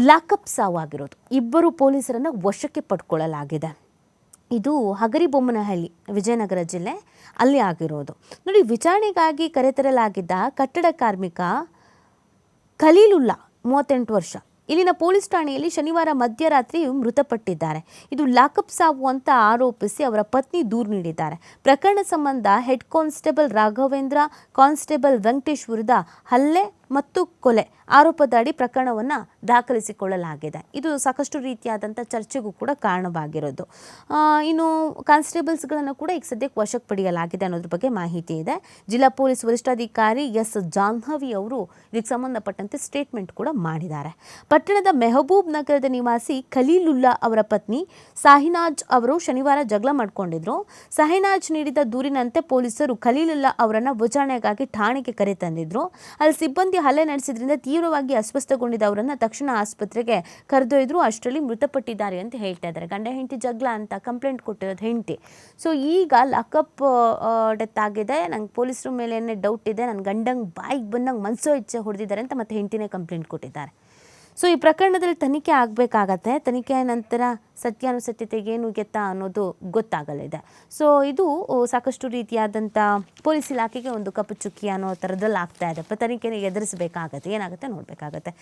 Lockup ಸಾವಾಗಿರೋದು. ಇಬ್ಬರು ಪೊಲೀಸರನ್ನು ವಶಕ್ಕೆ ಪಡ್ಕೊಳ್ಳಲಾಗಿದೆ. ಇದು ಹಗರಿಬೊಮ್ಮನಹಳ್ಳಿ, ವಿಜಯನಗರ ಜಿಲ್ಲೆ, ಅಲ್ಲಿ ಆಗಿರೋದು. ನೋಡಿ, ವಿಚಾರಣೆಗಾಗಿ ಕರೆತರಲಾಗಿದ್ದ ಕಟ್ಟಡ ಕಾರ್ಮಿಕ ಖಲೀಲುಲ್ಲಾ 38 ವರ್ಷ ಇಲ್ಲಿನ ಪೊಲೀಸ್ ಠಾಣೆಯಲ್ಲಿ ಶನಿವಾರ ಮಧ್ಯರಾತ್ರಿ ಮೃತಪಟ್ಟಿದ್ದಾರೆ. ಇದು ಲಾಕಪ್ ಸಾವು ಅಂತ ಆರೋಪಿಸಿ ಅವರ ಪತ್ನಿ ದೂರು ನೀಡಿದ್ದಾರೆ. ಪ್ರಕರಣ ಸಂಬಂಧ head constable Raghavendra, constable Venkatesh ವಿರುದ್ಧ ಹಲ್ಲೆ ಮತ್ತು ಕೊಲೆ ಆರೋಪದಡಿ ಪ್ರಕರಣವನ್ನು ದಾಖಲಿಸಿಕೊಳ್ಳಲಾಗಿದೆ. ಇದು ಸಾಕಷ್ಟು ರೀತಿಯಾದಂಥ ಚರ್ಚೆಗೂ ಕೂಡ ಕಾರಣವಾಗಿರೋದು. ಇನ್ನು ಕಾನ್ಸ್ಟೇಬಲ್ಸ್ಗಳನ್ನು ಕೂಡ ಈಗ ಸದ್ಯಕ್ಕೆ ವಶಕ್ಕೆ ಪಡೆಯಲಾಗಿದೆ ಅನ್ನೋದ್ರ ಬಗ್ಗೆ ಮಾಹಿತಿ ಇದೆ. ಜಿಲ್ಲಾ ಪೊಲೀಸ್ ವರಿಷ್ಠಾಧಿಕಾರಿ ಎಸ್ ಜಾಹ್ನವಿ ಅವರು ಇದಕ್ಕೆ ಸಂಬಂಧಪಟ್ಟಂತೆ ಸ್ಟೇಟ್ಮೆಂಟ್ ಕೂಡ ಮಾಡಿದ್ದಾರೆ. ಪಟ್ಟಣದ ಮೆಹಬೂಬ್ ನಗರದ ನಿವಾಸಿ ಖಲೀಲುಲ್ಲಾ ಅವರ ಪತ್ನಿ ಸಾಹಿನಾಜ್ ಅವರು ಶನಿವಾರ ಜಗಳ ಮಾಡಿಕೊಂಡಿದ್ರು. ಸಾಹಿನಾಜ್ ನೀಡಿದ ದೂರಿನಂತೆ ಪೊಲೀಸರು ಖಲೀಲುಲ್ಲಾ ಅವರನ್ನು ವಿಚಾರಣೆಗಾಗಿ ಠಾಣೆಗೆ ಕರೆತಂದಿದ್ರು. ಅಲ್ಲಿ ಸಿಬ್ಬಂದಿ ಹಲ್ಲೆ ನಡೆಸಿದ್ರಿಂದ ತೀವ್ರವಾಗಿ ಅಸ್ವಸ್ಥಗೊಂಡಿದ್ದ ಅವರನ್ನು ತಕ್ಷಣ ಆಸ್ಪತ್ರೆಗೆ ಕರೆದೊಯ್ದ್ರು. ಅಷ್ಟರಲ್ಲಿ ಮೃತಪಟ್ಟಿದ್ದಾರೆ ಅಂತ ಹೇಳ್ತಾ ಇದ್ದಾರೆ. ಗಂಡ ಹೆಂಡತಿ ಜಗಳ ಅಂತ ಕಂಪ್ಲೇಂಟ್ ಕೊಟ್ಟಿರೋದು ಹೆಂಡತಿ. ಸೊ ಈಗ ಲಾಕಪ್ ಡೆತ್ ಆಗಿದೆ, ನಂಗೆ ಪೊಲೀಸರ ಮೇಲೆ ಏನೇ ಡೌಟ್ ಇದೆ, ನನ್ನ ಗಂಡಂಗೆ ಬಾಯಿಗೆ ಬಂದಂಗೆ ಮನಸೋ ಇಚ್ಛೆ ಹೊಡೆದಿದ್ದಾರೆ ಅಂತ ಮತ್ತೆ ಹೆಂಡತಿನೇ ಕಂಪ್ಲೇಂಟ್ ಕೊಟ್ಟಿದ್ದಾರೆ. ಸೊ ಈ ಪ್ರಕರಣದಲ್ಲಿ ತನಿಖೆ ಆಗಬೇಕಾಗತ್ತೆ. ತನಿಖೆ ನಂತರ ಸತ್ಯಾನುಸತ್ಯತೆ ಏನು ಗೆತ್ತಾ ಅನ್ನೋದು ಗೊತ್ತಾಗಲಿದೆ. ಸೊ ಇದು ಸಾಕಷ್ಟು ರೀತಿಯಾದಂಥ ಪೊಲೀಸ್ ಇಲಾಖೆಗೆ ಒಂದು ಕಪ್ಪು ಚುಕ್ಕಿ ಅನ್ನೋ ಥರದಲ್ಲಿ ಆಗ್ತಾ ಇದೆ. ತನಿಖೆನ ಎದುರಿಸಬೇಕಾಗತ್ತೆ, ಏನಾಗುತ್ತೆ ನೋಡಬೇಕಾಗತ್ತೆ.